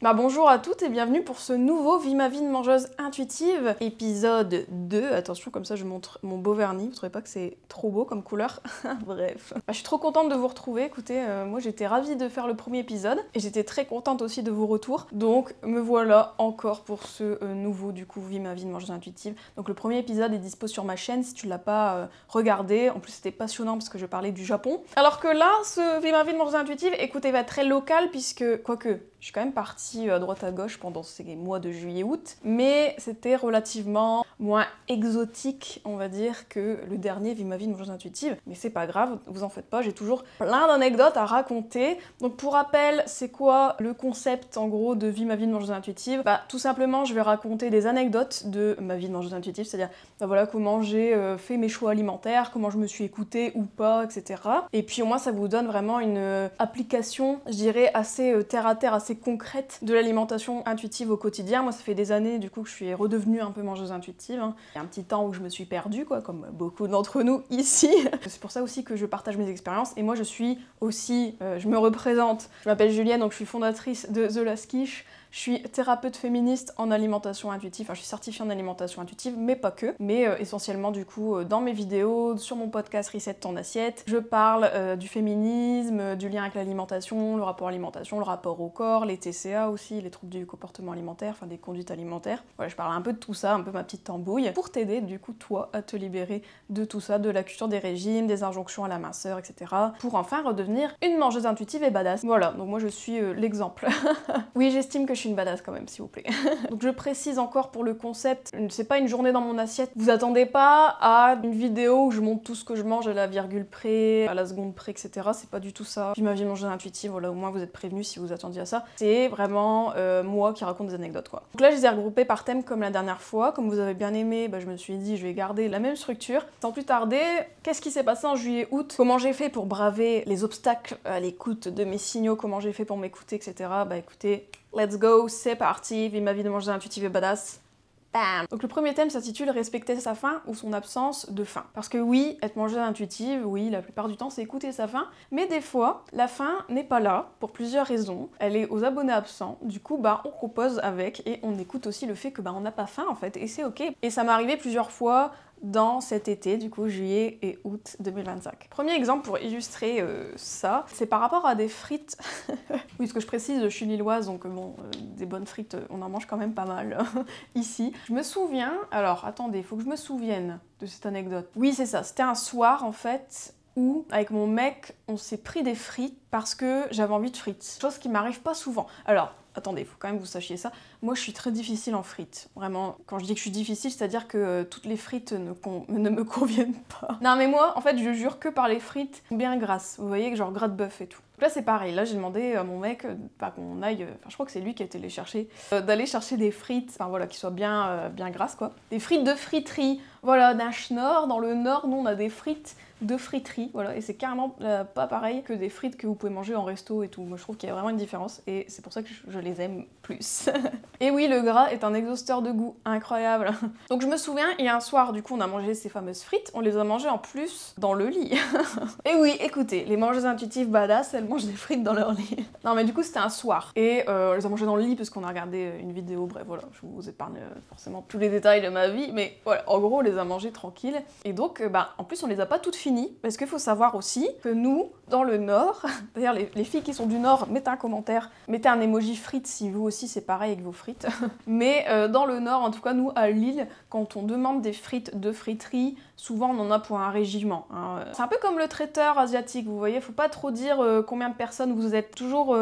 Bah bonjour à toutes et bienvenue pour ce nouveau Vie ma vie de mangeuse intuitive, épisode 2. Attention, comme ça je montre mon beau vernis, vous trouvez pas que c'est trop beau comme couleur? Bref. Bah, je suis trop contente de vous retrouver, écoutez, moi j'étais ravie de faire le premier épisode, et j'étais très contente aussi de vos retours, donc me voilà encore pour ce nouveau du coup Vie ma vie de mangeuse intuitive. Donc le premier épisode est dispo sur ma chaîne si tu l'as pas regardé, en plus c'était passionnant parce que je parlais du Japon. Alors que là, ce Vie ma vie de mangeuse intuitive, écoutez, va être très local puisque, quoique, je suis quand même partie à droite à gauche pendant ces mois de juillet-août, mais c'était relativement moins exotique, on va dire, que le dernier Vie ma vie de mangeuse intuitive. Mais c'est pas grave, vous en faites pas, j'ai toujours plein d'anecdotes à raconter. Donc pour rappel, c'est quoi le concept en gros de Vie ma vie de mangeuse intuitive? Bah tout simplement, je vais raconter des anecdotes de ma vie de mangeuse intuitive, c'est-à-dire bah, voilà comment j'ai fait mes choix alimentaires, comment je me suis écoutée ou pas, etc. Et puis au moins ça vous donne vraiment une application, je dirais, assez terre à terre, assez concrète de l'alimentation intuitive au quotidien. Moi ça fait des années du coup que je suis redevenue un peu mangeuse intuitive. Il y a un petit temps où je me suis perdue, quoi, comme beaucoup d'entre nous ici. C'est pour ça aussi que je partage mes expériences. Et moi je suis aussi, je me représente, je m'appelle Julienne, donc je suis fondatrice de The Last Quiche. Je suis thérapeute féministe en alimentation intuitive, enfin je suis certifiée en alimentation intuitive, mais pas que. Mais essentiellement du coup dans mes vidéos, sur mon podcast Reset ton assiette, je parle du féminisme, du lien avec l'alimentation, le rapport à l'alimentation, le rapport au corps, les TCA aussi, les troubles du comportement alimentaire, enfin des conduites alimentaires. Voilà, je parle un peu de tout ça, un peu ma petite tambouille, pour t'aider du coup toi à te libérer de tout ça, de la culture des régimes, des injonctions à la minceur, etc. pour enfin redevenir une mangeuse intuitive et badass. Voilà, donc moi je suis l'exemple. Oui, j'estime que je suis une badass quand même, s'il vous plaît. Donc je précise encore pour le concept, c'est pas une journée dans mon assiette. Vous attendez pas à une vidéo où je montre tout ce que je mange à la virgule près, à la seconde près, etc. C'est pas du tout ça. Puis ma vie de mangeuse intuitive, voilà, au moins vous êtes prévenus si vous attendiez à ça. C'est vraiment moi qui raconte des anecdotes, quoi. Donc là, je les ai regroupés par thème comme la dernière fois. Comme vous avez bien aimé, bah, je me suis dit, je vais garder la même structure. Sans plus tarder, qu'est-ce qui s'est passé en juillet-août? Comment j'ai fait pour braver les obstacles à l'écoute de mes signaux? Comment j'ai fait pour m'écouter, etc. Bah écoutez, let's go, c'est parti, Vie ma vie de mangeuse intuitive et badass. Bam. Donc le premier thème s'intitule Respecter sa faim ou son absence de faim. Parce que oui, être mangeuse intuitive, oui, la plupart du temps c'est écouter sa faim, mais des fois, la faim n'est pas là, pour plusieurs raisons. Elle est aux abonnés absents, du coup bah on compose avec et on écoute aussi le fait que bah on n'a pas faim en fait, et c'est ok. Et ça m'est arrivé plusieurs fois dans cet été, du coup juillet et août 2025. Premier exemple pour illustrer ça, c'est par rapport à des frites. Oui, ce que je précise, je suis lilloise, donc bon, des bonnes frites, on en mange quand même pas mal ici. Je me souviens, alors attendez, il faut que je me souvienne de cette anecdote. Oui, c'est ça, c'était un soir en fait, où, avec mon mec, on s'est pris des frites parce que j'avais envie de frites. Chose qui m'arrive pas souvent. Alors, attendez, il faut quand même que vous sachiez ça. Moi, je suis très difficile en frites. Vraiment, quand je dis que je suis difficile, c'est-à-dire que toutes les frites ne me conviennent pas. Non, mais moi, en fait, je jure que par les frites bien grasses. Vous voyez, genre gras de bœuf et tout. Donc là, c'est pareil. Là, j'ai demandé à mon mec qu'on aille... Enfin, je crois que c'est lui qui a été les chercher. D'aller chercher des frites, enfin voilà, qui soient bien grasses, quoi. Des frites de friterie. Voilà, d'un schnorr. Dans le Nord, nous, on a des frites de friterie, voilà, et c'est carrément pas pareil que des frites que vous pouvez manger en resto et tout. Moi je trouve qu'il y a vraiment une différence et c'est pour ça que je les aime plus. Et oui, le gras est un exhausteur de goût incroyable. Donc je me souviens, il y a un soir, du coup, on a mangé ces fameuses frites, on les a mangées en plus dans le lit. Et oui, écoutez, les mangeuses intuitives badass, elles mangent des frites dans leur lit. Non mais du coup c'était un soir, et on les a mangées dans le lit parce qu'on a regardé une vidéo, bref voilà, je vous épargne forcément tous les détails de ma vie, mais voilà, en gros on les a mangées tranquilles. Et donc, bah, en plus on les a pas toutes finies, parce qu'il faut savoir aussi que nous, dans le Nord, d'ailleurs les filles qui sont du Nord, mettez un commentaire, mettez un emoji frites si vous aussi c'est pareil avec vos frites. Mais dans le Nord, en tout cas nous à Lille, quand on demande des frites de friterie, souvent on en a pour un régiment. Hein. C'est un peu comme le traiteur asiatique, vous voyez, faut pas trop dire combien de personnes vous êtes, toujours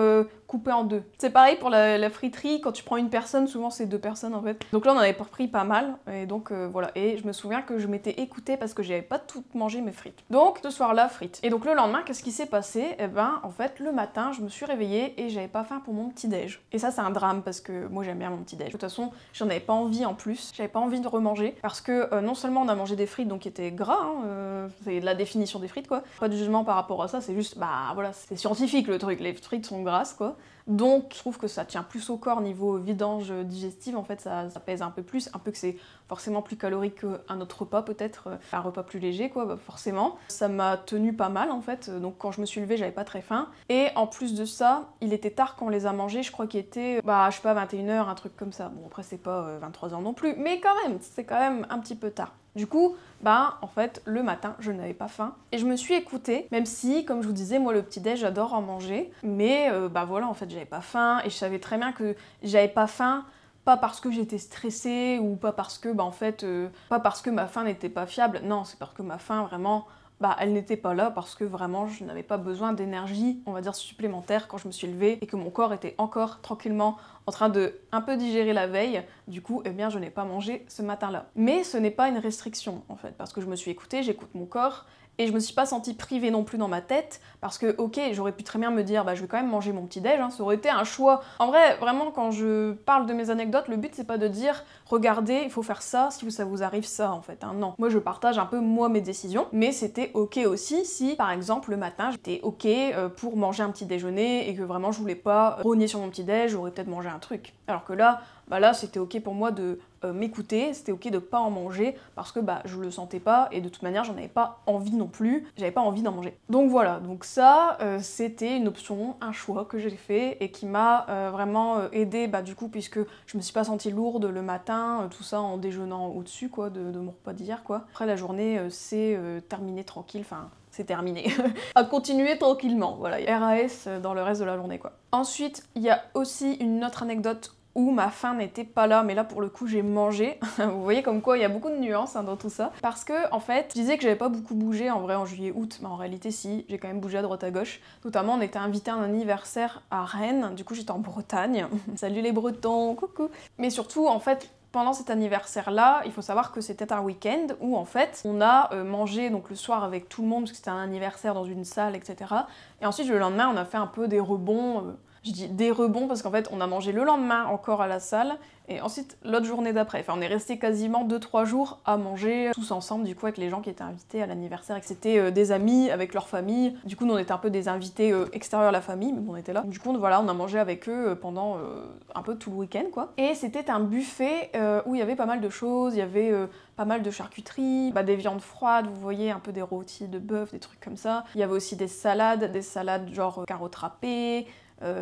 coupé en deux. C'est pareil pour la friterie, quand tu prends une personne, souvent c'est 2 personnes en fait. Donc là on en avait pris pas mal, et donc voilà. Et je me souviens que je m'étais écoutée parce que j'avais pas toutes mangé mes frites. Donc ce soir-là, frites. Et donc le lendemain, qu'est-ce qui s'est passé? Eh ben en fait le matin, je me suis réveillée et j'avais pas faim pour mon petit-déj. Et ça c'est un drame parce que moi j'aime bien mon petit-déj. De toute façon, j'en avais pas envie en plus, j'avais pas envie de remanger parce que non seulement on a mangé des frites donc qui étaient gras, hein, c'est la définition des frites quoi. Pas de jugement par rapport à ça, c'est juste bah voilà, c'est scientifique le truc, les frites sont grasses quoi. Donc je trouve que ça tient plus au corps niveau vidange digestive, en fait ça pèse un peu plus, un peu que c'est forcément plus calorique qu'un autre repas peut-être, un repas plus léger quoi, bah forcément. Ça m'a tenu pas mal en fait, donc quand je me suis levée j'avais pas très faim. Et en plus de ça, il était tard quand on les a mangés, je crois qu'il était, bah je sais pas 21h, un truc comme ça. Bon après c'est pas 23h non plus, mais quand même, c'est quand même un petit peu tard. Du coup, bah en fait, le matin, je n'avais pas faim. Et je me suis écoutée, même si, comme je vous disais, moi le petit-déj, j'adore en manger. Mais bah voilà, en fait, j'avais pas faim. Et je savais très bien que j'avais pas faim, pas parce que j'étais stressée, ou pas parce que, bah en fait, pas parce que ma faim n'était pas fiable. Non, c'est parce que ma faim, vraiment, bah elle n'était pas là, parce que vraiment, je n'avais pas besoin d'énergie, on va dire, supplémentaire quand je me suis levée, et que mon corps était encore tranquillement en train de un peu digérer la veille, du coup, eh bien, je n'ai pas mangé ce matin-là. Mais ce n'est pas une restriction, en fait, parce que je me suis écoutée, j'écoute mon corps, et je me suis pas sentie privée non plus dans ma tête, parce que, ok, j'aurais pu très bien me dire, bah, je vais quand même manger mon petit-déj, hein, ça aurait été un choix. En vrai, vraiment, quand je parle de mes anecdotes, le but, c'est pas de dire, regardez, il faut faire ça, si ça vous arrive ça, en fait, hein, non. Moi, je partage un peu, moi, mes décisions, mais c'était ok aussi si, par exemple, le matin, j'étais ok pour manger un petit déjeuner, et que vraiment, je voulais pas rogner sur mon petit-déj, j'aurais peut-être mangé un truc. Alors que là, bah là, c'était ok pour moi de m'écouter, c'était ok de pas en manger parce que bah je le sentais pas et de toute manière j'en avais pas envie non plus, j'avais pas envie d'en manger. Donc voilà, donc ça c'était une option, un choix que j'ai fait et qui m'a vraiment aidée bah du coup puisque je me suis pas sentie lourde le matin, tout ça en déjeunant au-dessus quoi de mon repas d'hier quoi. Après la journée c'est terminé tranquille, enfin c'est terminé. À continuer tranquillement, voilà, RAS dans le reste de la journée quoi. Ensuite, il y a aussi une autre anecdote où ma faim n'était pas là, mais là pour le coup j'ai mangé. Vous voyez comme quoi il y a beaucoup de nuances hein, dans tout ça. Parce que en fait, je disais que j'avais pas beaucoup bougé en vrai en juillet-août, mais en réalité si, j'ai quand même bougé à droite à gauche. Notamment on était invité à un anniversaire à Rennes, du coup j'étais en Bretagne. Salut les Bretons, coucou. Mais surtout en fait, pendant cet anniversaire-là, il faut savoir que c'était un week-end où en fait on a mangé donc le soir avec tout le monde parce que c'était un anniversaire dans une salle, etc. Et ensuite le lendemain on a fait un peu des rebonds. Je dis des rebonds parce qu'en fait on a mangé le lendemain encore à la salle et ensuite l'autre journée d'après. Enfin on est resté quasiment 2-3 jours à manger tous ensemble du coup avec les gens qui étaient invités à l'anniversaire et que c'était des amis avec leur famille. Du coup nous on était un peu des invités extérieurs à la famille mais bon on était là. Du coup voilà on a mangé avec eux pendant un peu tout le week-end quoi. Et c'était un buffet où il y avait pas mal de choses, il y avait pas mal de charcuterie, bah, des viandes froides, vous voyez un peu des rôtis de bœuf, des trucs comme ça. Il y avait aussi des salades genre carottes râpées,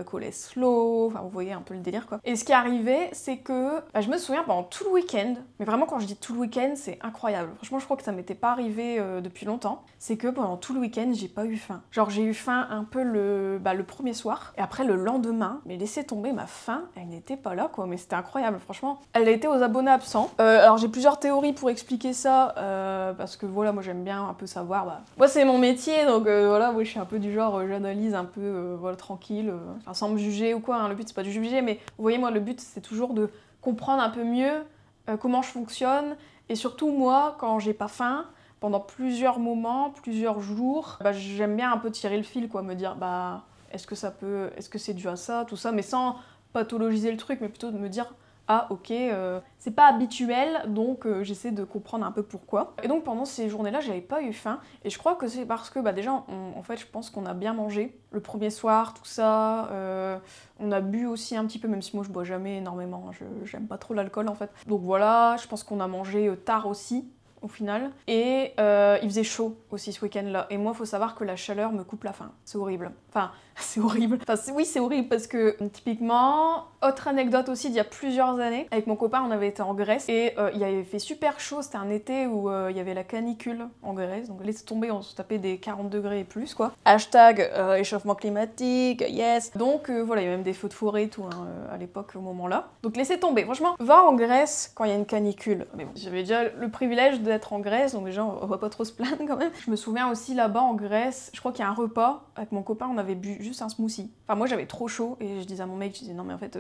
coleslaw, enfin vous voyez un peu le délire quoi. Et ce qui arrivait, c'est que bah, je me souviens pendant tout le week-end, mais vraiment quand je dis tout le week-end, c'est incroyable. Franchement, je crois que ça m'était pas arrivé depuis longtemps. C'est que pendant tout le week-end, j'ai pas eu faim. Genre j'ai eu faim un peu le premier soir, et après le lendemain, mais laissez tomber ma faim, elle n'était pas là quoi, mais c'était incroyable, franchement. Elle a été aux abonnés absents. Alors j'ai plusieurs théories pour expliquer ça, parce que voilà, moi j'aime bien un peu savoir, bah... moi c'est mon métier, donc voilà, moi je suis un peu du genre, j'analyse un peu, voilà, tranquille, enfin, sans me juger ou quoi, hein. Le but c'est pas de juger, mais vous voyez, moi le but c'est toujours de comprendre un peu mieux comment je fonctionne, et surtout moi, quand j'ai pas faim, pendant plusieurs moments, plusieurs jours, bah, j'aime bien un peu tirer le fil, quoi, me dire, bah, est-ce que c'est dû à ça, tout ça, mais sans pathologiser le truc, mais plutôt de me dire, ah ok, c'est pas habituel, donc j'essaie de comprendre un peu pourquoi. Et donc pendant ces journées-là, j'avais pas eu faim, et je crois que c'est parce que bah, déjà, en fait, je pense qu'on a bien mangé le premier soir, tout ça, on a bu aussi un petit peu, même si moi je bois jamais énormément, j'aime pas trop l'alcool en fait. Donc voilà, je pense qu'on a mangé tard aussi, au final. Et il faisait chaud aussi ce week-end-là. Et moi, il faut savoir que la chaleur me coupe la faim. C'est horrible. Enfin, c'est horrible. Enfin, oui, c'est horrible parce que, typiquement, autre anecdote aussi, d'il y a plusieurs années, avec mon copain, on avait été en Grèce et il avait fait super chaud. C'était un été où il y avait la canicule en Grèce. Donc, laissez tomber, on se tapait des 40 degrés et plus, quoi. Hashtag réchauffement climatique, yes. Donc, voilà, il y a même des feux de forêt et tout, hein, à l'époque, au moment-là. Donc, laissez tomber. Franchement, va en Grèce quand il y a une canicule. Mais bon, j'avais déjà le privilège d'être en Grèce, donc déjà, on va pas trop se plaindre quand même. Je me souviens aussi là-bas en Grèce, je crois qu'il y a un repas, avec mon copain, on avait bu juste un smoothie. Enfin, moi, j'avais trop chaud et je disais à mon mec, je disais non, mais en fait,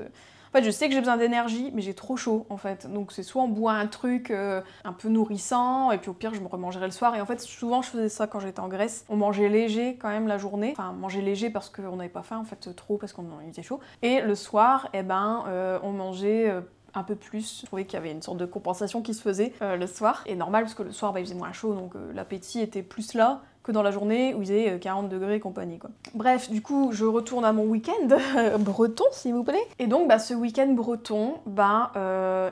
je sais que j'ai besoin d'énergie, mais j'ai trop chaud en fait. Donc c'est soit on boit un truc un peu nourrissant, et puis au pire je me remangerai le soir. Et en fait souvent je faisais ça quand j'étais en Grèce. On mangeait léger quand même la journée. Enfin manger léger parce qu'on n'avait pas faim en fait, trop parce qu'on était chaud. Et le soir, eh ben on mangeait un peu plus. Je trouvais qu'il y avait une sorte de compensation qui se faisait le soir. Et normal parce que le soir bah, il faisait moins chaud, donc l'appétit était plus là que dans la journée où il faisait 40 degrés et compagnie, quoi. Bref, du coup, je retourne à mon week-end breton, s'il vous plaît. Et donc, ce week-end breton,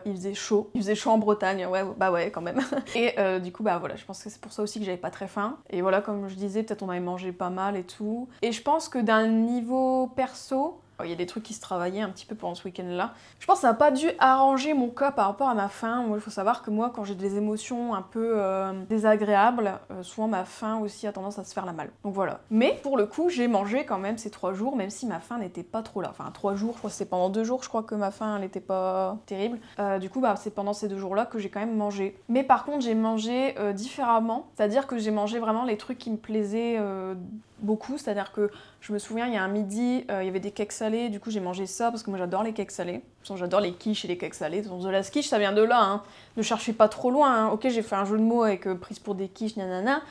il faisait chaud. Il faisait chaud en Bretagne, ouais, bah ouais, quand même. Et du coup, voilà, je pense que c'est pour ça aussi que j'avais pas très faim. Et voilà, comme je disais, peut-être on avait mangé pas mal et tout. Et je pense que d'un niveau perso, il y a des trucs qui se travaillaient un petit peu pendant ce week-end-là. Je pense que ça n'a pas dû arranger mon cas par rapport à ma faim. Moi, il faut savoir que moi, quand j'ai des émotions un peu désagréables, souvent ma faim aussi a tendance à se faire la malle. Donc voilà. Mais pour le coup, j'ai mangé quand même ces 3 jours, même si ma faim n'était pas trop là. Enfin, 3 jours, je crois que c'était pendant 2 jours, je crois que ma faim, elle n'était pas terrible. Du coup, c'est pendant ces 2 jours-là que j'ai quand même mangé. Mais par contre, j'ai mangé différemment. C'est-à-dire que j'ai mangé vraiment les trucs qui me plaisaient beaucoup, c'est-à-dire que je me souviens, il y a un midi, il y avait des cakes salés, du coup j'ai mangé ça parce que moi j'adore les cakes salés. De toute façon, j'adore les quiches et les cakes salés. De toute façon, la quiche, ça vient de là, hein. Ne cherchez pas trop loin, hein. Ok, j'ai fait un jeu de mots avec prise pour des quiches, nanana.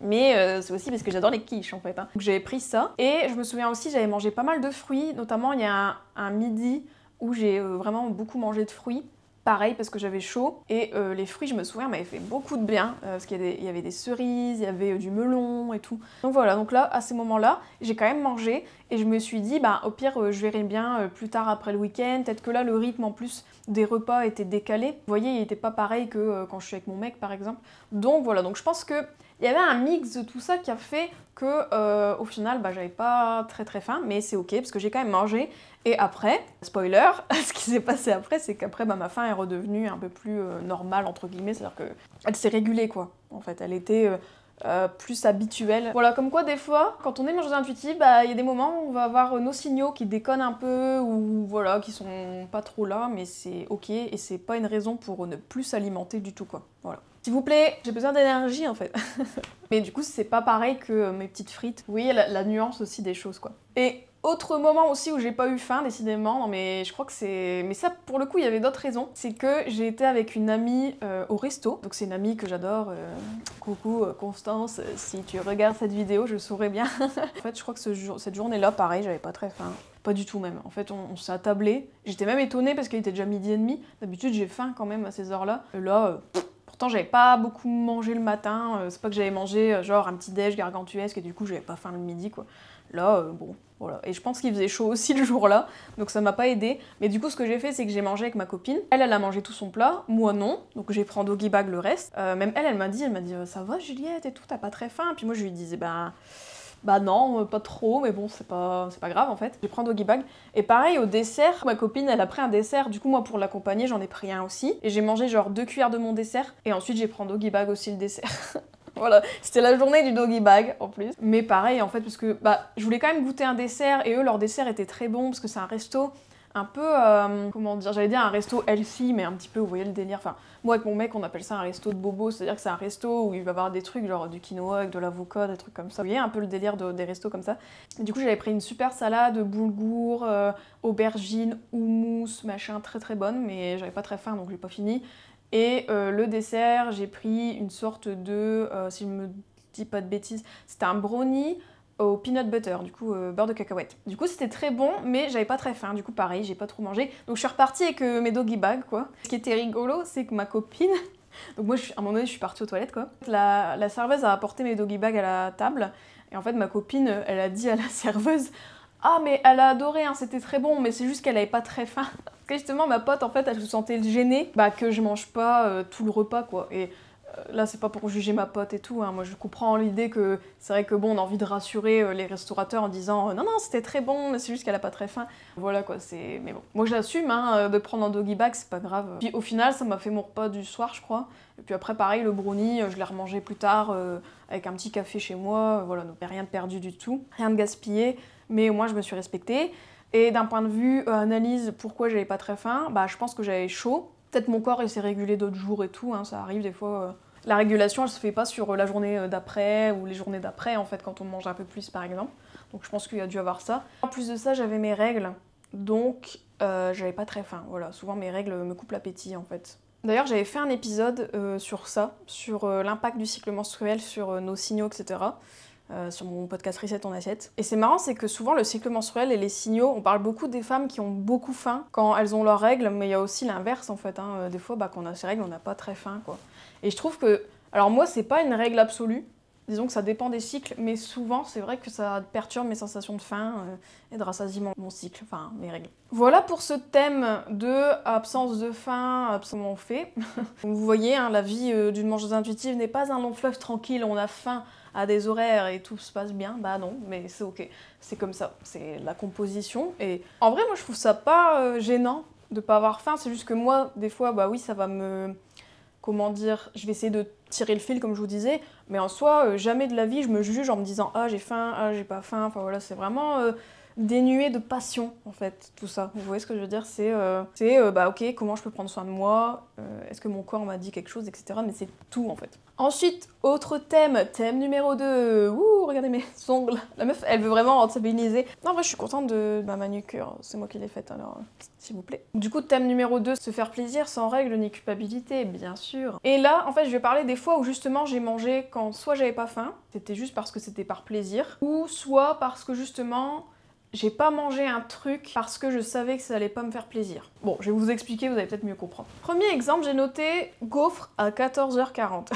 Mais c'est aussi parce que j'adore les quiches en fait, hein. Donc j'avais pris ça. Et je me souviens aussi, j'avais mangé pas mal de fruits, notamment il y a un midi où j'ai vraiment beaucoup mangé de fruits. Pareil parce que j'avais chaud et les fruits, je me souviens, m'avaient fait beaucoup de bien parce qu'il y avait des cerises, il y avait du melon et tout. Donc voilà, donc là, à ces moments-là, j'ai quand même mangé et je me suis dit, au pire, je verrai bien plus tard après le week-end. Peut-être que là, le rythme en plus des repas était décalé. Vous voyez, il n'était pas pareil que quand je suis avec mon mec, par exemple. Donc voilà, donc je pense que il y avait un mix de tout ça qui a fait que au final, j'avais pas très faim, mais c'est ok parce que j'ai quand même mangé. Et après, spoiler, ce qui s'est passé après, c'est qu'après, ma faim est redevenue un peu plus normale, entre guillemets, c'est-à-dire qu'elle s'est régulée, quoi. En fait, elle était plus habituelle. Voilà, comme quoi, des fois, quand on est mangeuse intuitive, il y a des moments où on va avoir nos signaux qui déconnent un peu, ou voilà, qui sont pas trop là, mais c'est ok, et c'est pas une raison pour ne plus s'alimenter du tout, quoi. Voilà. S'il vous plaît, j'ai besoin d'énergie, en fait. Mais du coup, c'est pas pareil que mes petites frites. Vous voyez la nuance aussi des choses, quoi. Et autre moment aussi où j'ai pas eu faim, décidément, non mais je crois que c'est... Mais ça, pour le coup, il y avait d'autres raisons. C'est que j'ai été avec une amie au resto. Donc c'est une amie que j'adore. Coucou Constance, si tu regardes cette vidéo, je saurais bien. En fait, je crois que cette journée-là, pareil, j'avais pas très faim. Pas du tout même. En fait, on s'est attablé. J'étais même étonnée parce qu'il était déjà 12h30. D'habitude, j'ai faim quand même à ces heures-là. Et là... Pourtant, j'avais pas beaucoup mangé le matin. C'est pas que j'avais mangé genre un petit déj gargantuesque et du coup, j'avais pas faim le midi, quoi. Là, bon, voilà. Et je pense qu'il faisait chaud aussi le jour-là, donc ça m'a pas aidé. Mais du coup, ce que j'ai fait, c'est que j'ai mangé avec ma copine. Elle a mangé tout son plat, moi non. Donc j'ai pris en doggy bag le reste. Même elle m'a dit, ça va Juliette et tout, t'as pas très faim. Puis moi, je lui disais, non, pas trop, mais bon, c'est pas grave en fait. J'ai pris un doggy bag. Et pareil, au dessert, ma copine, elle a pris un dessert. Du coup, moi, pour l'accompagner, j'en ai pris un aussi. Et j'ai mangé genre 2 cuillères de mon dessert. Et ensuite, j'ai pris en doggy bag aussi le dessert. Voilà, c'était la journée du doggy bag en plus. Mais pareil, en fait, parce que je voulais quand même goûter un dessert. Et eux, leur dessert était très bon parce que c'est un resto un peu, comment dire, j'allais dire un resto healthy, mais un petit peu, vous voyez le délire. Enfin, moi avec mon mec, on appelle ça un resto de bobo, c'est-à-dire que c'est un resto où il va y avoir des trucs genre du quinoa avec de l'avocat, des trucs comme ça. Vous voyez un peu le délire des restos comme ça. Et du coup, j'avais pris une super salade, boulgour, aubergine, houmous, machin, très bonne, mais j'avais pas très faim donc j'ai pas fini. Et le dessert, j'ai pris une sorte de, si je me dis pas de bêtises, c'était un brownie au peanut butter, du coup beurre de cacahuète. Du coup c'était très bon, mais j'avais pas très faim, du coup pareil, j'ai pas trop mangé. Donc je suis repartie avec mes doggy bags, quoi. Ce qui était rigolo, c'est que ma copine, donc moi à un moment donné je suis partie aux toilettes, quoi. La serveuse a apporté mes doggy bags à la table, et en fait ma copine, elle a dit à la serveuse, ah mais elle a adoré, hein, c'était très bon, mais c'est juste qu'elle avait pas très faim. Parce que justement ma pote, en fait, elle se sentait gênée que je mange pas tout le repas, quoi. Et là, c'est pas pour juger ma pote et tout, hein. Moi je comprends l'idée que c'est vrai que bon, on a envie de rassurer les restaurateurs en disant non, c'était très bon, mais c'est juste qu'elle a pas très faim. Voilà quoi, c'est. Mais bon, moi j'assume de prendre un doggy bag, c'est pas grave. Puis au final, ça m'a fait mon repas du soir, je crois. Et puis après, pareil, le brownie, je l'ai remangé plus tard avec un petit café chez moi. Voilà, donc rien de perdu du tout, rien de gaspillé, mais au moins je me suis respectée. Et d'un point de vue analyse, pourquoi j'avais pas très faim, je pense que j'avais chaud. Peut-être mon corps il s'est régulé d'autres jours et tout, hein, ça arrive des fois. La régulation elle se fait pas sur la journée d'après ou les journées d'après en fait quand on mange un peu plus par exemple. Donc je pense qu'il y a dû avoir ça. En plus de ça j'avais mes règles, donc j'avais pas très faim. Voilà, souvent mes règles me coupent l'appétit en fait. D'ailleurs j'avais fait un épisode sur ça, sur l'impact du cycle menstruel sur nos signaux etc. Sur mon podcast Reset ton assiette. Et c'est marrant, c'est que souvent le cycle menstruel et les signaux, on parle beaucoup des femmes qui ont beaucoup faim quand elles ont leurs règles, mais il y a aussi l'inverse en fait, hein. Des fois quand on a ses règles, on n'a pas très faim quoi. Et je trouve que, alors moi c'est pas une règle absolue, Disons que ça dépend des cycles, mais souvent c'est vrai que ça perturbe mes sensations de faim et de rassasier mon cycle, enfin mes règles. Voilà pour ce thème de absence de faim, absence on fait. Comme vous voyez, hein, la vie d'une mangeuse intuitive n'est pas un long fleuve tranquille, on a faim à des horaires et tout se passe bien, bah non, mais c'est ok, c'est comme ça, c'est la composition. Et en vrai, moi je trouve ça pas gênant de pas avoir faim, c'est juste que moi, des fois, bah oui, ça va me... Comment dire, je vais essayer de tirer le fil comme je vous disais, mais en soi, jamais de la vie je me juge en me disant ah j'ai faim, ah j'ai pas faim, enfin voilà, c'est vraiment dénué de passion en fait, tout ça. Vous voyez ce que je veux dire, c'est bah ok, comment je peux prendre soin de moi, est-ce que mon corps m'a dit quelque chose, etc. Mais c'est tout en fait. Ensuite, autre thème numéro 2, ouh, regardez mes ongles, la meuf elle veut vraiment rentabiliser. Non en vrai je suis contente de ma manucure, c'est moi qui l'ai faite alors... s'il vous plaît. Du coup, thème numéro 2, se faire plaisir sans règle ni culpabilité, bien sûr. Et là, en fait, je vais parler des fois où justement j'ai mangé quand soit j'avais pas faim, c'était juste parce que c'était par plaisir, ou soit parce que justement j'ai pas mangé un truc parce que je savais que ça allait pas me faire plaisir. Bon, je vais vous expliquer, vous allez peut-être mieux comprendre. Premier exemple, j'ai noté gaufre à 14h40.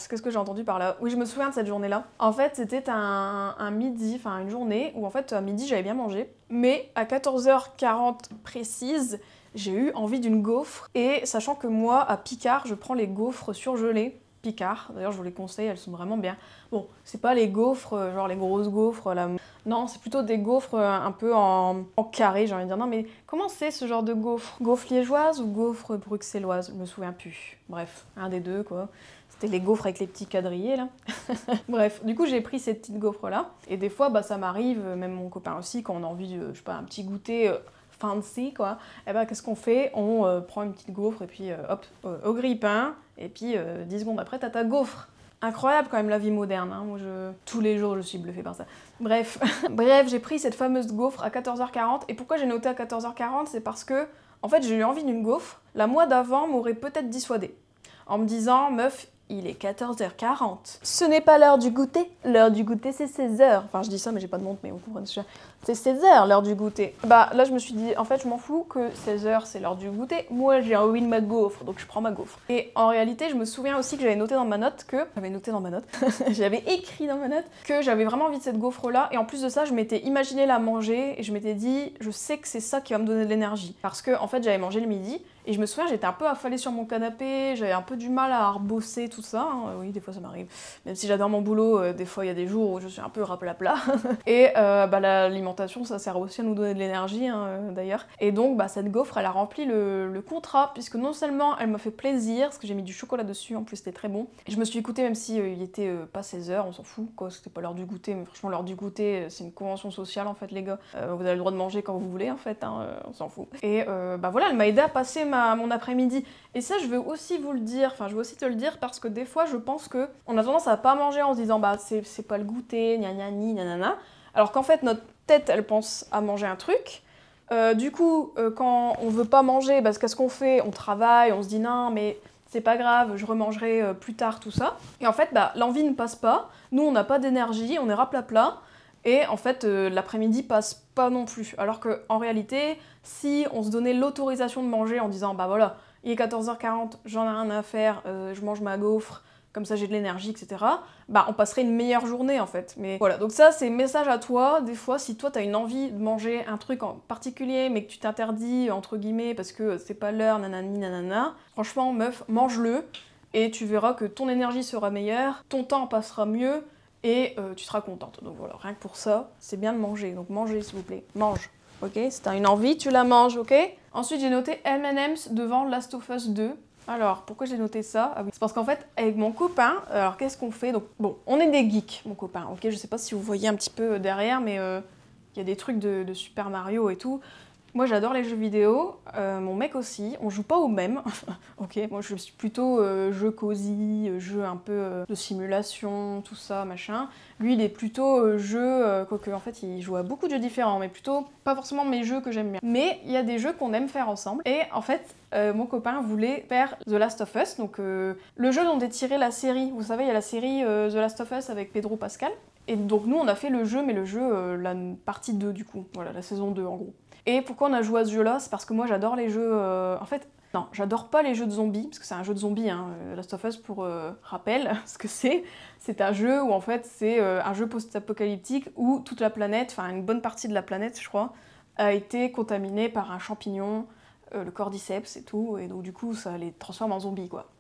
Qu'est-ce que j'ai entendu par là? Oui, je me souviens de cette journée-là. En fait, c'était un midi, enfin une journée où en fait à midi j'avais bien mangé, mais à 14h40 précise, j'ai eu envie d'une gaufre. Et sachant que moi, à Picard, je prends les gaufres surgelées. Picard, d'ailleurs je vous les conseille, elles sont vraiment bien. Bon, c'est pas les gaufres, genre les grosses gaufres, là. Non, c'est plutôt des gaufres un peu en carré, j'ai envie de dire. Non, mais comment c'est ce genre de gaufre? Gaufre liégeoise ou gaufre bruxelloise? Je me souviens plus. Bref, un des deux, quoi. C'était les gaufres avec les petits quadrillés, là. Bref, du coup, j'ai pris ces petites gaufres-là. Et des fois, bah, ça m'arrive, même mon copain aussi, quand on a envie de, je sais pas, un petit goûter... fancy quoi, et ben qu'est-ce qu'on fait? On prend une petite gaufre et puis hop, au grille-pain, et puis 10 secondes après t'as ta gaufre. Incroyable quand même la vie moderne, hein. Moi tous les jours je suis bluffée par ça. Bref, bref, j'ai pris cette fameuse gaufre à 14h40, et pourquoi j'ai noté à 14h40? C'est parce que, en fait j'ai eu envie d'une gaufre, la moi d'avant m'aurait peut-être dissuadée, en me disant, meuf, il est 14h40. Ce n'est pas l'heure du goûter c'est 16h. Enfin je dis ça mais j'ai pas de montre, mais vous comprenez ce que c'est 16h l'heure du goûter. Bah là je me suis dit, en fait je m'en fous que 16h c'est l'heure du goûter, moi j'ai envie de ma gaufre, donc je prends ma gaufre. Et en réalité je me souviens aussi que j'avais noté dans ma note que... j'avais écrit dans ma note que j'avais vraiment envie de cette gaufre là, et en plus de ça je m'étais imaginé la manger, et je m'étais dit, je sais que c'est ça qui va me donner de l'énergie. Parce que en fait j'avais mangé le midi, et je me souviens, j'étais un peu affalée sur mon canapé, j'avais un peu du mal à rebosser tout ça, hein. Oui, des fois ça m'arrive. Même si j'adore mon boulot, des fois il y a des jours où je suis un peu raplapla. Et bah, l'alimentation, ça sert aussi à nous donner de l'énergie, hein, d'ailleurs. Et donc, bah, cette gaufre, elle a rempli le contrat, puisque non seulement elle m'a fait plaisir, parce que j'ai mis du chocolat dessus, en plus c'était très bon. Et je me suis écoutée, même si il était pas 16h, on s'en fout, quoi, c'était pas l'heure du goûter, mais franchement, l'heure du goûter, c'est une convention sociale, en fait, les gars. Vous avez le droit de manger quand vous voulez, en fait, hein, on s'en fout. Et bah voilà, elle m'a aidé à passer mon après-midi. Et ça, je veux aussi vous le dire, enfin, je veux aussi te le dire, parce que des fois, je pense que on a tendance à pas manger en se disant, bah, c'est pas le goûter, gna gna ni, nanana. Alors qu'en fait, notre tête, elle pense à manger un truc. Du coup, quand on veut pas manger, bah, qu'est-ce qu'on fait? On travaille, on se dit, non, mais c'est pas grave, je remangerai plus tard, tout ça. Et en fait, bah, l'envie ne passe pas. Nous, on n'a pas d'énergie, on est raplapla. Et en fait, l'après-midi passe pas non plus. Alors qu'en réalité, si on se donnait l'autorisation de manger en disant, bah voilà, il est 14h40, j'en ai rien à faire, je mange ma gaufre, comme ça j'ai de l'énergie, etc. Bah on passerait une meilleure journée en fait. Mais voilà, donc ça c'est message à toi, des fois si toi t'as une envie de manger un truc en particulier, mais que tu t'interdis, entre guillemets, parce que c'est pas l'heure, nanani, nanana, franchement meuf, mange-le, et tu verras que ton énergie sera meilleure, ton temps passera mieux, et tu seras contente. Donc voilà, rien que pour ça, c'est bien de manger, donc mangez s'il vous plaît, mange. Ok, si t'as une envie, tu la manges, ok? Ensuite, j'ai noté M&M's devant Last of Us 2. Alors, pourquoi j'ai noté ça? Ah oui. C'est parce qu'en fait, avec mon copain, alors qu'est-ce qu'on fait? Donc, bon, on est des geeks, mon copain, ok? Je sais pas si vous voyez un petit peu derrière, mais il y a des trucs de Super Mario et tout. Moi, j'adore les jeux vidéo, mon mec aussi, on joue pas au même, ok? Moi, je suis plutôt jeu cosy, jeu un peu de simulation, tout ça, machin. Lui, il est plutôt jeu, quoique en fait, il joue à beaucoup de jeux différents, mais plutôt pas forcément mes jeux que j'aime bien. Mais il y a des jeux qu'on aime faire ensemble, et en fait, mon copain voulait faire The Last of Us, donc le jeu dont est tirée la série. Vous savez, il y a la série The Last of Us avec Pedro Pascal, et donc nous, on a fait le jeu, mais le jeu, la partie 2 du coup, voilà, la saison 2 en gros. Et pourquoi on a joué à ce jeu-là? C'est parce que moi j'adore les jeux... En fait, non, j'adore pas les jeux de zombies, parce que c'est un jeu de zombies, hein, Last of Us pour rappel, ce que c'est. C'est un jeu où en fait c'est un jeu post-apocalyptique où toute la planète, enfin une bonne partie de la planète je crois, a été contaminée par un champignon, le cordyceps et tout, et donc du coup ça les transforme en zombies quoi.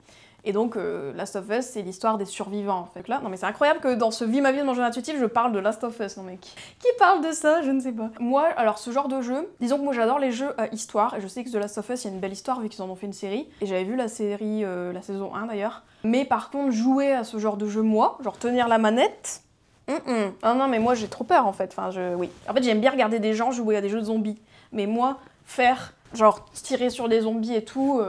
Et donc Last of Us c'est l'histoire des survivants en fait. Là, non mais c'est incroyable que dans ce Vie ma vie de manger intuitif je parle de Last of Us, non mais qui parle de ça? Je ne sais pas. Moi, alors ce genre de jeu, disons que moi j'adore les jeux à histoire, et je sais que The Last of Us il y a une belle histoire vu qu'ils en ont fait une série, et j'avais vu la série, la saison 1 d'ailleurs. Mais par contre jouer à ce genre de jeu moi, genre tenir la manette, ah non mais moi j'ai trop peur en fait, enfin oui. En fait j'aime bien regarder des gens jouer à des jeux de zombies, mais moi faire genre tirer sur des zombies et tout,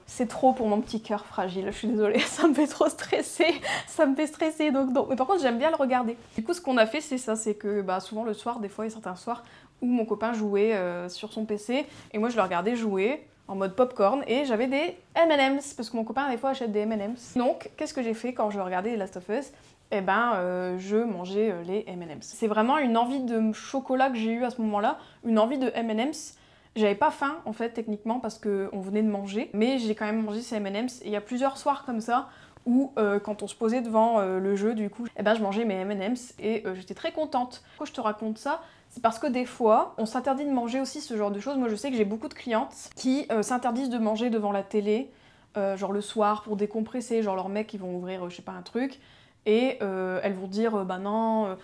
c'est trop pour mon petit cœur fragile, je suis désolée, ça me fait trop stresser, ça me fait stresser donc non. Mais par contre j'aime bien le regarder. Du coup ce qu'on a fait c'est ça, c'est que bah, souvent le soir, des fois il y a certains soirs où mon copain jouait sur son PC et moi je le regardais jouer en mode popcorn et j'avais des M&M's parce que mon copain des fois achète des M&M's. Donc qu'est-ce que j'ai fait quand je regardais Last of Us? Eh ben, je mangeais les M&M's. C'est vraiment une envie de chocolat que j'ai eue à ce moment-là, une envie de M&M's. J'avais pas faim en fait techniquement parce qu'on venait de manger, mais j'ai quand même mangé ces M&M's et il y a plusieurs soirs comme ça où quand on se posait devant le jeu du coup, eh ben, je mangeais mes M&M's et j'étais très contente. Pourquoi je te raconte ça? C'est parce que des fois, on s'interdit de manger aussi ce genre de choses. Moi je sais que j'ai beaucoup de clientes qui s'interdisent de manger devant la télé, genre le soir pour décompresser, genre leurs mecs ils vont ouvrir je sais pas un truc, et elles vont dire bah non,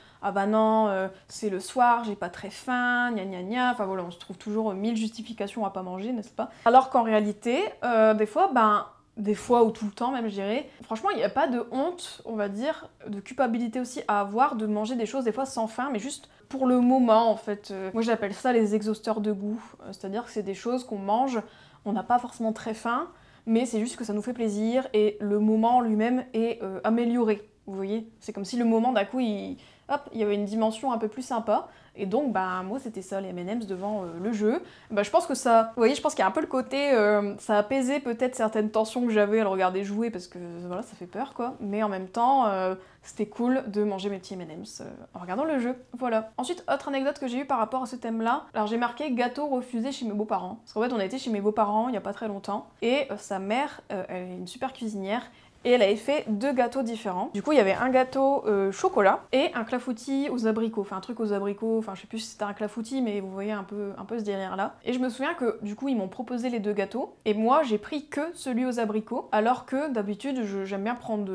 c'est le soir, j'ai pas très faim, gna gna gna, enfin voilà, on se trouve toujours 1000 justifications à pas manger, n'est-ce pas? Alors qu'en réalité, des fois ou tout le temps même je dirais, franchement il n'y a pas de honte, on va dire, de culpabilité aussi à avoir de manger des choses des fois sans faim, mais juste pour le moment en fait. Moi j'appelle ça les exhausteurs de goût, c'est-à-dire que c'est des choses qu'on mange, on n'a pas forcément très faim, mais c'est juste que ça nous fait plaisir et le moment lui-même est amélioré. Vous voyez, c'est comme si le moment d'un coup, il y avait une dimension un peu plus sympa. Et donc, bah, moi, c'était ça, les M&M's devant le jeu. Bah, je pense que ça... Vous voyez, je pense qu'il y a un peu le côté... ça apaisait peut-être certaines tensions que j'avais à le regarder jouer, parce que, voilà, ça fait peur, quoi. Mais en même temps, c'était cool de manger mes petits M&M's en regardant le jeu. Voilà. Ensuite, autre anecdote que j'ai eue par rapport à ce thème-là. Alors, j'ai marqué gâteau refusé chez mes beaux-parents. Parce qu'en fait, on a été chez mes beaux-parents il y a pas très longtemps. Et sa mère, elle est une super cuisinière. Et elle avait fait 2 gâteaux différents. Du coup, il y avait un gâteau chocolat et un clafoutis aux abricots. Enfin, un truc aux abricots, enfin, je sais plus si c'était un clafoutis, mais vous voyez un peu ce délire-là. Et je me souviens que, du coup, ils m'ont proposé les 2 gâteaux. Et moi, j'ai pris que celui aux abricots, alors que, d'habitude, j'aime bien prendre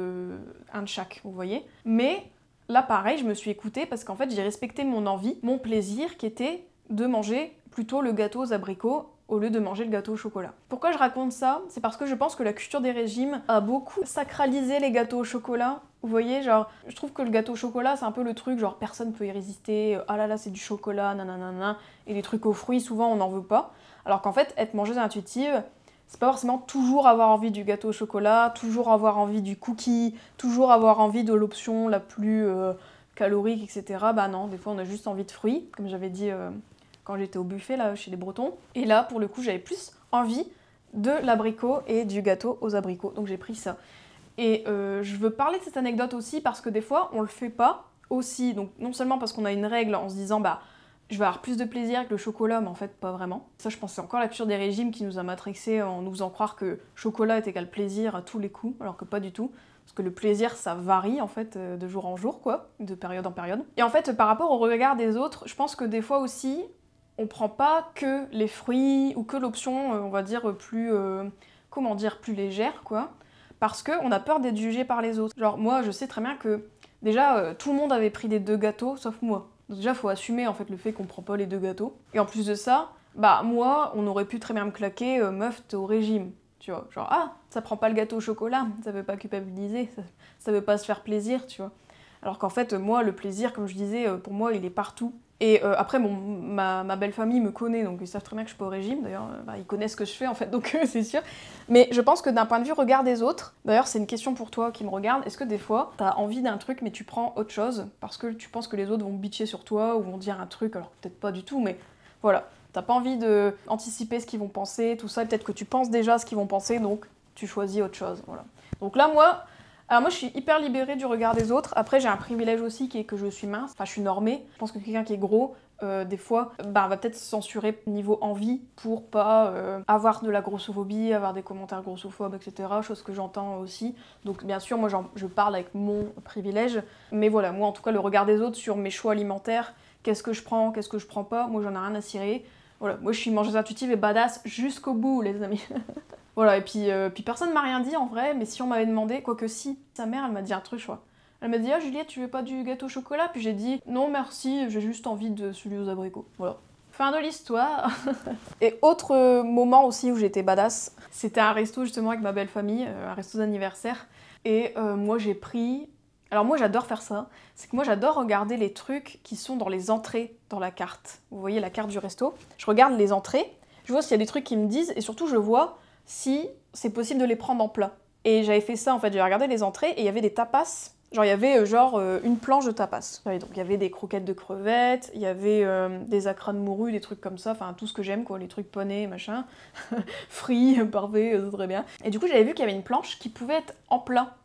un de chaque, vous voyez. Mais là, pareil, je me suis écoutée parce qu'en fait, j'ai respecté mon envie, mon plaisir, qui était de manger plutôt le gâteau aux abricots au lieu de manger le gâteau au chocolat. Pourquoi je raconte ça? C'est parce que je pense que la culture des régimes a beaucoup sacralisé les gâteaux au chocolat. Vous voyez, genre, je trouve que le gâteau au chocolat, c'est un peu le truc, genre, personne peut y résister, ah là là, c'est du chocolat, nanana, et les trucs aux fruits, souvent, on n'en veut pas. Alors qu'en fait, être mangeuse intuitive, c'est pas forcément toujours avoir envie du gâteau au chocolat, toujours avoir envie du cookie, toujours avoir envie de l'option la plus calorique, etc. Bah non, des fois, on a juste envie de fruits, comme j'avais dit... quand j'étais au buffet là chez les Bretons. Et là pour le coup j'avais plus envie de l'abricot et du gâteau aux abricots. Donc j'ai pris ça. Et je veux parler de cette anecdote aussi parce que des fois on le fait pas aussi. Donc non seulement parce qu'on a une règle en se disant bah je vais avoir plus de plaisir avec le chocolat, mais en fait pas vraiment. Ça je pense que c'est encore la culture des régimes qui nous a matrixé en nous faisant croire que chocolat est égal plaisir à tous les coups, alors que pas du tout. Parce que le plaisir, ça varie en fait de jour en jour, quoi, de période en période. Et en fait, par rapport au regard des autres, je pense que des fois aussi, on prend pas que les fruits ou que l'option, on va dire, plus, comment dire, plus légère, quoi. Parce qu'on a peur d'être jugé par les autres. Genre, moi, je sais très bien que, déjà, tout le monde avait pris les 2 gâteaux, sauf moi. Donc déjà, faut assumer, en fait, le fait qu'on prend pas les 2 gâteaux. Et en plus de ça, bah, moi, on aurait pu très bien me claquer, meuf, t'es au régime. Tu vois, genre, ah, ça prend pas le gâteau au chocolat, ça veut pas culpabiliser, ça veut pas se faire plaisir, tu vois. Alors qu'en fait, moi, le plaisir, comme je disais, pour moi, il est partout. Et après, bon, ma belle famille me connaît, donc ils savent très bien que je suis pas au régime. D'ailleurs, ils connaissent ce que je fais, en fait, donc c'est sûr. Mais je pense que d'un point de vue regard des autres, d'ailleurs, c'est une question pour toi qui me regarde, est-ce que des fois, t'as envie d'un truc, mais tu prends autre chose, parce que tu penses que les autres vont bitcher sur toi, ou vont dire un truc, alors peut-être pas du tout, mais voilà. T'as pas envie d'anticiper ce qu'ils vont penser, tout ça, peut-être que tu penses déjà ce qu'ils vont penser, donc tu choisis autre chose, voilà. Donc là, moi... Alors moi je suis hyper libérée du regard des autres. Après j'ai un privilège aussi qui est que je suis mince, enfin je suis normée. Je pense que quelqu'un qui est gros, des fois, va peut-être se censurer niveau envie pour pas avoir de la grossophobie, avoir des commentaires grossophobes, etc. Chose que j'entends aussi. Donc bien sûr, moi je parle avec mon privilège. Mais voilà, moi en tout cas le regard des autres sur mes choix alimentaires, qu'est-ce que je prends, qu'est-ce que je prends pas, moi j'en ai rien à cirer. Voilà, moi je suis mangeuse intuitive et badass jusqu'au bout les amis. Voilà, et puis personne m'a rien dit en vrai, mais si on m'avait demandé, quoique si, sa mère elle m'a dit un truc, je crois. Elle m'a dit « Ah Juliette, tu veux pas du gâteau au chocolat ?» Puis j'ai dit « Non merci, j'ai juste envie de celui aux abricots. » Voilà. Fin de l'histoire. Et autre moment aussi où j'étais badass, c'était un resto justement avec ma belle famille, un resto d'anniversaire. Et moi j'ai pris... Alors moi j'adore faire ça, c'est que moi j'adore regarder les trucs qui sont dans les entrées dans la carte. Vous voyez la carte du resto, je regarde les entrées, je vois s'il y a des trucs qui me disent, et surtout je vois si c'est possible de les prendre en plat. Et j'avais fait ça en fait, j'ai regardé les entrées et il y avait des tapas. Genre il y avait une planche de tapas. Donc il y avait des croquettes de crevettes, il y avait des acras de morue, des trucs comme ça, enfin tout ce que j'aime quoi, les trucs poney, machin, frits, parfait, c'est très bien. Et du coup j'avais vu qu'il y avait une planche qui pouvait être en plat.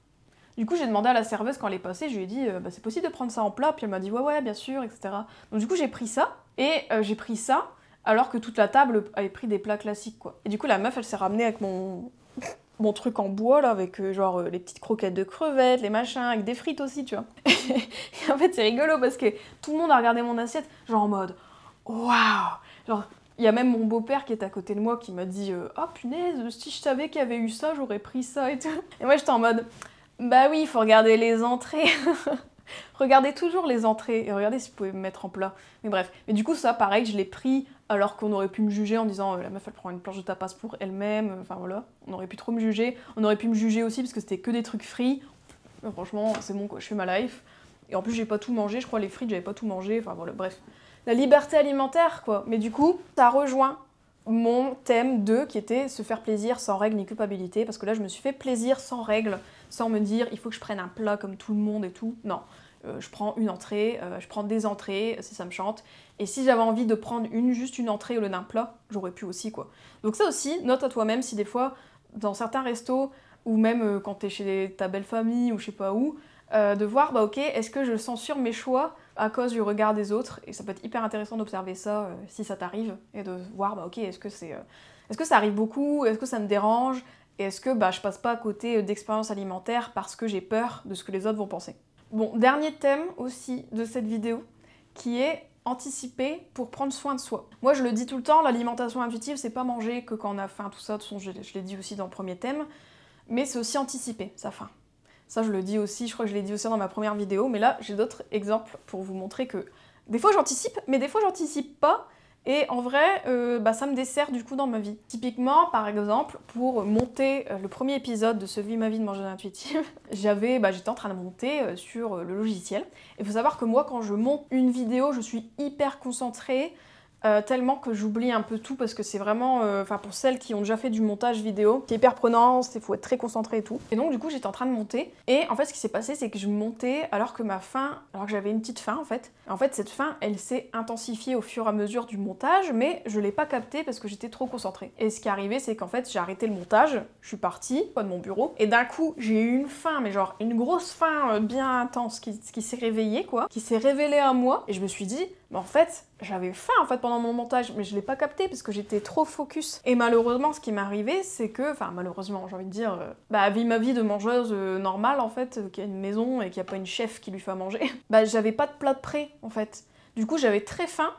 Du coup j'ai demandé à la serveuse quand elle est passée, je lui ai dit bah, c'est possible de prendre ça en plat, puis elle m'a dit ouais bien sûr, etc. Donc du coup j'ai pris ça, et j'ai pris ça alors que toute la table avait pris des plats classiques quoi. Et du coup la meuf elle s'est ramenée avec mon truc en bois là, avec genre les petites croquettes de crevettes, les machins, avec des frites aussi, tu vois. Et en fait c'est rigolo parce que tout le monde a regardé mon assiette, genre en mode waouh. Genre il y a même mon beau-père qui est à côté de moi qui m'a dit oh punaise, si je savais qu'il y avait eu ça, j'aurais pris ça et tout. Et moi j'étais en mode bah oui, il faut regarder les entrées. Regardez toujours les entrées et regardez si vous pouvez me mettre en plat. Mais bref, mais du coup ça pareil, je l'ai pris alors qu'on aurait pu me juger en disant la meuf elle prend une planche de tapas pour elle-même, enfin voilà, on aurait pu trop me juger. On aurait pu me juger aussi parce que c'était que des trucs frits. Mais franchement, c'est bon quoi, je fais ma life. Et en plus j'ai pas tout mangé, je crois les frites j'avais pas tout mangé, enfin voilà, bref. La liberté alimentaire quoi, mais du coup ça rejoint mon thème 2 qui était se faire plaisir sans règles ni culpabilité, parce que là je me suis fait plaisir sans règles, sans me dire il faut que je prenne un plat comme tout le monde et tout, non. Je prends une entrée, je prends des entrées si ça me chante, et si j'avais envie de prendre juste une entrée au lieu d'un plat, j'aurais pu aussi quoi. Donc ça aussi, note à toi-même si des fois, dans certains restos, ou même quand t'es chez ta belle famille ou je sais pas où, de voir bah ok, est-ce que je censure mes choix à cause du regard des autres, et ça peut être hyper intéressant d'observer ça si ça t'arrive, et de voir bah ok, est-ce que ça arrive beaucoup, est-ce que ça me dérange, et est-ce que bah, je passe pas à côté d'expériences alimentaires parce que j'ai peur de ce que les autres vont penser. Bon, dernier thème aussi de cette vidéo, qui est anticiper pour prendre soin de soi. Moi je le dis tout le temps, l'alimentation intuitive c'est pas manger que quand on a faim, tout ça, de toute façon je l'ai dit aussi dans le premier thème, mais c'est aussi anticiper sa faim. Ça je le dis aussi, je crois que je l'ai dit aussi dans ma première vidéo, mais là j'ai d'autres exemples pour vous montrer que des fois j'anticipe, mais des fois j'anticipe pas, et en vrai bah, ça me dessert du coup dans ma vie. Typiquement par exemple, pour monter le premier épisode de ce Vie ma vie de mangeuse intuitive, j'étais en train de monter sur le logiciel. Il faut savoir que moi quand je monte une vidéo, je suis hyper concentrée, tellement que j'oublie un peu tout parce que c'est vraiment, enfin pour celles qui ont déjà fait du montage vidéo, c'est hyper prenant, il faut être très concentré et tout. Et donc du coup j'étais en train de monter, et en fait ce qui s'est passé c'est que je montais alors que j'avais une petite faim en fait. En fait cette faim elle s'est intensifiée au fur et à mesure du montage, mais je l'ai pas captée parce que j'étais trop concentrée. Et ce qui est arrivé c'est qu'en fait j'ai arrêté le montage, je suis partie de mon bureau, et d'un coup j'ai eu une faim, mais genre une grosse faim bien intense qui s'est réveillée quoi, qui s'est révélée à moi, et je me suis dit mais en fait, j'avais faim en fait pendant mon montage, mais je l'ai pas capté parce que j'étais trop focus. Et malheureusement, ce qui m'est arrivé, c'est que, enfin malheureusement, j'ai envie de dire, bah vie ma vie de mangeuse normale en fait, qui a une maison et qui a pas une chef qui lui fait à manger, bah j'avais pas de plat de prêt en fait. Du coup, j'avais très faim,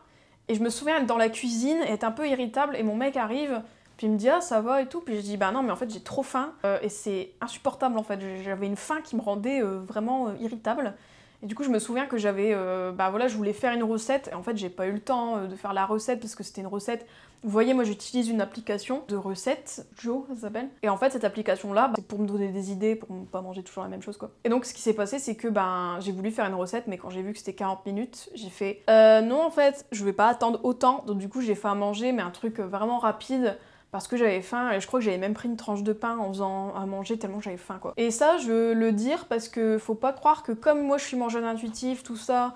et je me souviens être dans la cuisine et être un peu irritable, et mon mec arrive, puis il me dit ah ça va et tout, puis je dis bah non mais en fait j'ai trop faim, et c'est insupportable en fait, j'avais une faim qui me rendait vraiment irritable. Et du coup, je me souviens que je voulais faire une recette, et en fait, j'ai pas eu le temps de faire la recette parce que c'était une recette. Vous voyez, moi, j'utilise une application de recettes, Joe, ça s'appelle. Et en fait, cette application-là, c'est pour me donner des idées, pour ne pas manger toujours la même chose, quoi. Et donc, ce qui s'est passé, c'est que j'ai voulu faire une recette, mais quand j'ai vu que c'était 40 minutes, j'ai fait non, en fait, je vais pas attendre autant. Donc, du coup, j'ai fait à manger, mais un truc vraiment rapide, parce que j'avais faim, et je crois que j'avais même pris une tranche de pain en faisant à manger tellement j'avais faim quoi. Et ça je veux le dire parce que faut pas croire que comme moi je suis mangeuse intuitive, tout ça,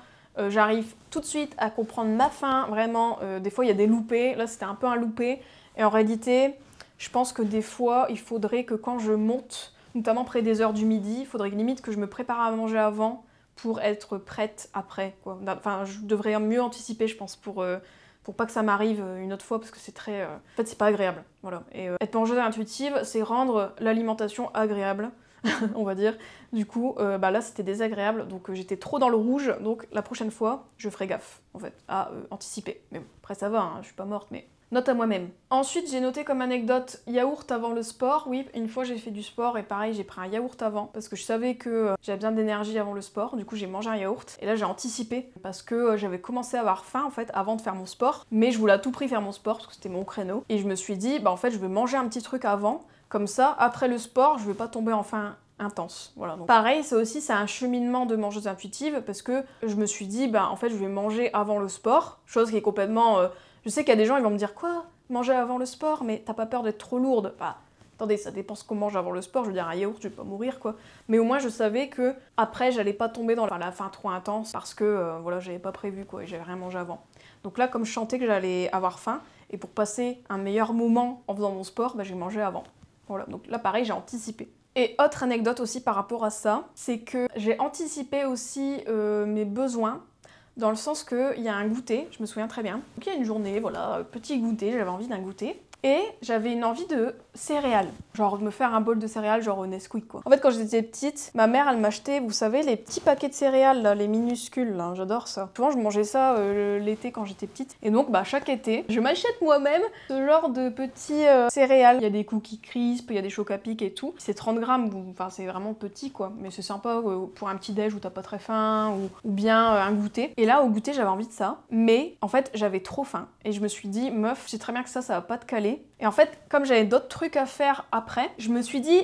j'arrive tout de suite à comprendre ma faim, vraiment, des fois il y a des loupés, là c'était un peu un loupé, et en réalité je pense que des fois il faudrait que quand je monte notamment près des heures du midi. Il faudrait limite que je me prépare à manger avant pour être prête après, quoi. Enfin, je devrais mieux anticiper, je pense, pour pas que ça m'arrive une autre fois, parce que c'est très... En fait, c'est pas agréable, voilà. Et être mangeuse intuitive, c'est rendre l'alimentation agréable, on va dire. Du coup, là, c'était désagréable, donc j'étais trop dans le rouge, donc la prochaine fois, je ferai gaffe, en fait, à anticiper. Mais bon, après, ça va, hein, je suis pas morte, mais... Note à moi-même. Ensuite, j'ai noté comme anecdote yaourt avant le sport. Oui, une fois j'ai fait du sport et pareil, j'ai pris un yaourt avant parce que je savais que j'avais besoin d'énergie avant le sport. Du coup, j'ai mangé un yaourt et là, j'ai anticipé parce que j'avais commencé à avoir faim en fait avant de faire mon sport. Mais je voulais à tout prix faire mon sport parce que c'était mon créneau. Et je me suis dit, bah en fait, je vais manger un petit truc avant. Comme ça, après le sport, je vais pas tomber en faim intense. Voilà. Donc, pareil, ça aussi, c'est un cheminement de mangeuse intuitive parce que je me suis dit, bah en fait, je vais manger avant le sport. Chose qui est complètement... Je sais qu'il y a des gens, ils vont me dire quoi? Manger avant le sport? Mais t'as pas peur d'être trop lourde? Bah, attendez, ça dépend ce qu'on mange avant le sport. Je veux dire, un yaourt, je vais pas mourir, quoi. Mais au moins, je savais que après, j'allais pas tomber dans la faim trop intense parce que, voilà, j'avais pas prévu, quoi, et j'avais rien mangé avant. Donc là, comme je sentais que j'allais avoir faim, et pour passer un meilleur moment en faisant mon sport, bah, j'ai mangé avant. Voilà, donc là, pareil, j'ai anticipé. Et autre anecdote aussi par rapport à ça, c'est que j'ai anticipé aussi mes besoins. Dans le sens qu'il y a un goûter, je me souviens très bien. Donc il y a une journée, voilà, petit goûter, j'avais envie d'un goûter. Et j'avais une envie de céréales. Genre de me faire un bol de céréales, genre au Nesquik, quoi. En fait, quand j'étais petite, ma mère, elle m'achetait, vous savez, les petits paquets de céréales, là, les minuscules, là, j'adore ça. Souvent, je mangeais ça l'été quand j'étais petite. Et donc, bah, chaque été, je m'achète moi-même ce genre de petits céréales. Il y a des cookies crisp, il y a des chocapic et tout. C'est 30 grammes, enfin, c'est vraiment petit, quoi. Mais c'est sympa pour un petit déj où t'as pas très faim, ou bien un goûter. Et là, au goûter, j'avais envie de ça. Mais, en fait, j'avais trop faim. Et je me suis dit, meuf, je sais très bien que ça va pas te caler. Et en fait, comme j'avais d'autres trucs à faire après, je me suis dit,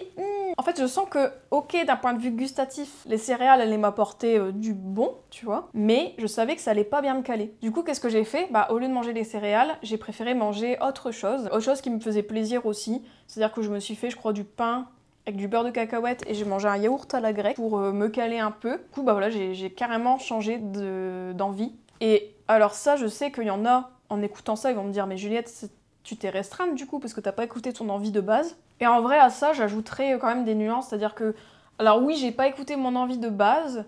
en fait, je sens que, ok, d'un point de vue gustatif, les céréales allaient m'apporter du bon, tu vois, mais je savais que ça allait pas bien me caler. Du coup, qu'est-ce que j'ai fait? Bah, au lieu de manger les céréales, j'ai préféré manger autre chose qui me faisait plaisir aussi. C'est-à-dire que je me suis fait, je crois, du pain avec du beurre de cacahuète et j'ai mangé un yaourt à la grecque pour me caler un peu. Du coup, bah voilà, j'ai carrément changé d'envie. Et alors ça, je sais qu'il y en a, en écoutant ça, ils vont me dire, mais Juliette, tu t'es restreinte du coup parce que t'as pas écouté ton envie de base. Et en vrai à ça j'ajouterais quand même des nuances, c'est-à-dire que, alors oui j'ai pas écouté mon envie de base,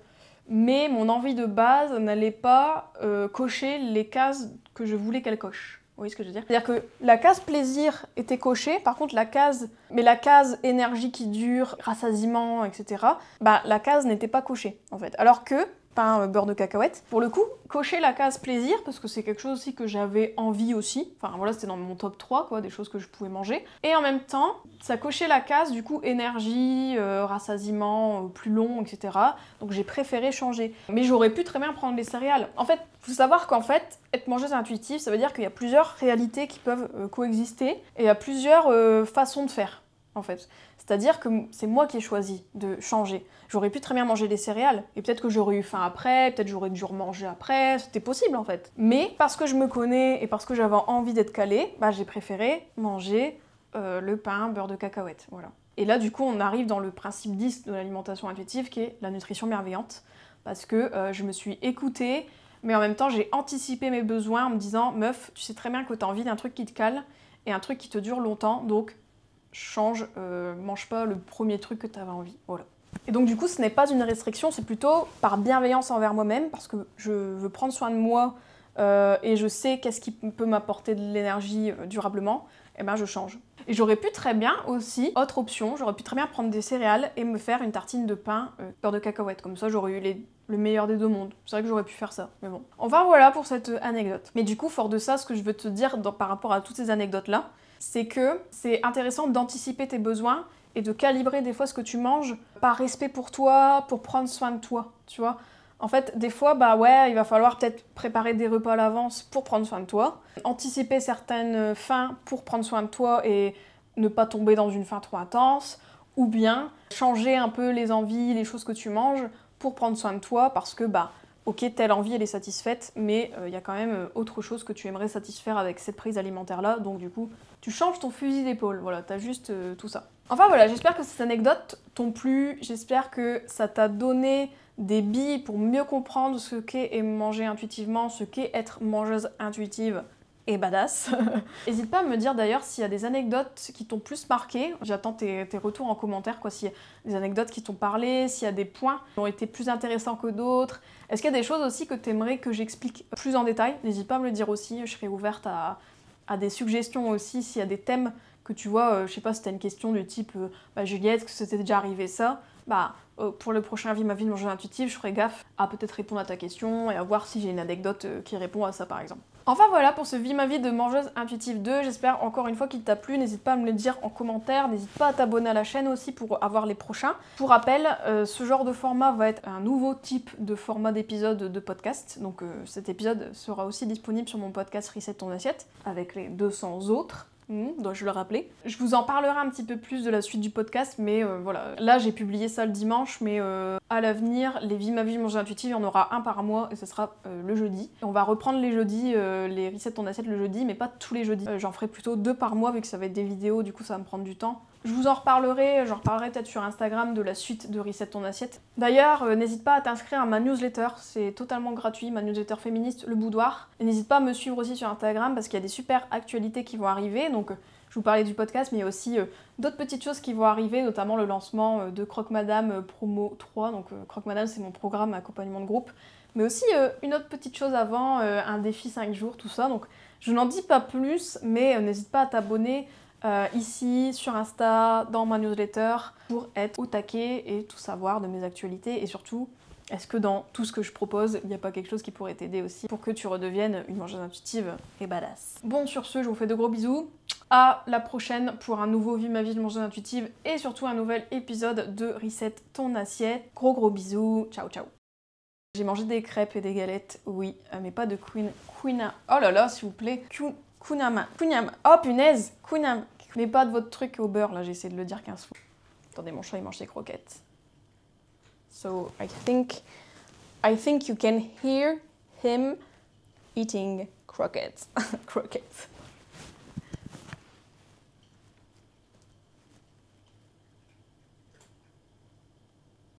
mais mon envie de base n'allait pas cocher les cases que je voulais qu'elle coche. Vous voyez ce que je veux dire? C'est-à-dire que la case plaisir était cochée, par contre la case énergie qui dure, rassasiement, etc., bah la case n'était pas cochée en fait. Alors que pain beurre de cacahuète. Pour le coup, cocher la case plaisir, parce que c'est quelque chose aussi que j'avais envie aussi. Enfin voilà, c'était dans mon top 3, quoi, des choses que je pouvais manger. Et en même temps, ça cochait la case, du coup, énergie, rassasiement, plus long, etc. Donc j'ai préféré changer. Mais j'aurais pu très bien prendre les céréales. En fait, faut savoir qu'en fait, être mangeuse intuitive, ça veut dire qu'il y a plusieurs réalités qui peuvent coexister, et il y a plusieurs façons de faire, en fait. C'est-à-dire que c'est moi qui ai choisi de changer. J'aurais pu très bien manger des céréales, et peut-être que j'aurais eu faim après, peut-être j'aurais dû remanger après, c'était possible en fait. Mais parce que je me connais et parce que j'avais envie d'être calée, bah, j'ai préféré manger le pain beurre de cacahuète, voilà. Et là du coup on arrive dans le principe 10 de l'alimentation intuitive qui est la nutrition bienveillante, parce que je me suis écoutée, mais en même temps j'ai anticipé mes besoins en me disant, meuf, tu sais très bien que tu as envie d'un truc qui te cale, et un truc qui te dure longtemps, donc change, mange pas le premier truc que tu avais envie, voilà. Et donc du coup ce n'est pas une restriction, c'est plutôt par bienveillance envers moi-même, parce que je veux prendre soin de moi et je sais qu'est-ce qui peut m'apporter de l'énergie durablement, et ben je change. Et j'aurais pu très bien aussi, autre option, j'aurais pu très bien prendre des céréales et me faire une tartine de pain beurre de cacahuète, comme ça j'aurais eu le meilleur des deux mondes. C'est vrai que j'aurais pu faire ça, mais bon. Enfin voilà pour cette anecdote. Mais du coup, fort de ça, ce que je veux te dire par rapport à toutes ces anecdotes-là, c'est que c'est intéressant d'anticiper tes besoins et de calibrer des fois ce que tu manges par respect pour toi, pour prendre soin de toi, tu vois. En fait, des fois, bah ouais, il va falloir peut-être préparer des repas à l'avance pour prendre soin de toi, anticiper certaines faims pour prendre soin de toi et ne pas tomber dans une faim trop intense, ou bien changer un peu les envies, les choses que tu manges pour prendre soin de toi parce que, bah, ok, telle envie, elle est satisfaite, mais il y a quand même autre chose que tu aimerais satisfaire avec cette prise alimentaire-là, donc du coup, tu changes ton fusil d'épaule, voilà, t'as juste tout ça. Enfin voilà, j'espère que ces anecdotes t'ont plu, j'espère que ça t'a donné des billes pour mieux comprendre ce qu'est manger intuitivement, ce qu'est être mangeuse intuitive et badass. N'hésite pas à me dire d'ailleurs s'il y a des anecdotes qui t'ont plus marqué. J'attends tes retours en commentaire, quoi, s'il y a des anecdotes qui t'ont parlé, s'il y a des points qui ont été plus intéressants que d'autres. Est-ce qu'il y a des choses aussi que tu aimerais que j'explique plus en détail? N'hésite pas à me le dire aussi, je serai ouverte à des suggestions aussi, s'il y a des thèmes que tu vois, je sais pas si t'as une question du type Juliette, que c'était déjà arrivé ça, pour le prochain Vie ma vie de mangeuse intuitive, je ferai gaffe à peut-être répondre à ta question et à voir si j'ai une anecdote qui répond à ça par exemple. Enfin voilà pour ce Vie ma vie de mangeuse intuitive 2, j'espère encore une fois qu'il t'a plu, n'hésite pas à me le dire en commentaire, n'hésite pas à t'abonner à la chaîne aussi pour avoir les prochains. Pour rappel, ce genre de format va être un nouveau type de format d'épisode de podcast, donc cet épisode sera aussi disponible sur mon podcast Reset ton assiette, avec les 200 autres. Dois-je le rappeler. Je vous en parlerai un petit peu plus de la suite du podcast, mais voilà. Là, j'ai publié ça le dimanche, mais à l'avenir, les Vie ma vie manger intuitive, il y en aura un par mois et ce sera le jeudi. On va reprendre les jeudis, les Reset ton assiette le jeudi, mais pas tous les jeudis. J'en ferai plutôt 2 par mois vu que ça va être des vidéos, du coup ça va me prendre du temps. Je vous en reparlerai, j'en reparlerai peut-être sur Instagram de la suite de Reset ton assiette. D'ailleurs, n'hésite pas à t'inscrire à ma newsletter, c'est totalement gratuit, ma newsletter féministe, Le Boudoir. Et n'hésite pas à me suivre aussi sur Instagram parce qu'il y a des super actualités qui vont arriver. Donc, je vous parlais du podcast, mais il y a aussi d'autres petites choses qui vont arriver, notamment le lancement de Croque Madame Promo 3. Donc, Croque Madame, c'est mon programme accompagnement de groupe. Mais aussi une autre petite chose avant, un défi 5 jours, tout ça. Donc, je n'en dis pas plus, mais n'hésite pas à t'abonner. Ici, sur Insta, dans ma newsletter, pour être au taquet et tout savoir de mes actualités. Et surtout, est-ce que dans tout ce que je propose, il n'y a pas quelque chose qui pourrait t'aider aussi pour que tu redeviennes une mangeuse intuitive et badass. Bon, sur ce, je vous fais de gros bisous. À la prochaine pour un nouveau Vie ma vie de mangeuse intuitive et surtout un nouvel épisode de Reset ton assiette. Gros bisous, ciao ciao. J'ai mangé des crêpes et des galettes, oui, mais pas de queen. Oh là là, s'il vous plaît. Kunama. Oh punaise. Kunam. Mais pas de votre truc au beurre, là, j'ai essayé de le dire 15 fois. Attendez, mon chat, il mange des croquettes. So, I think you can hear him eating croquettes. Croquettes.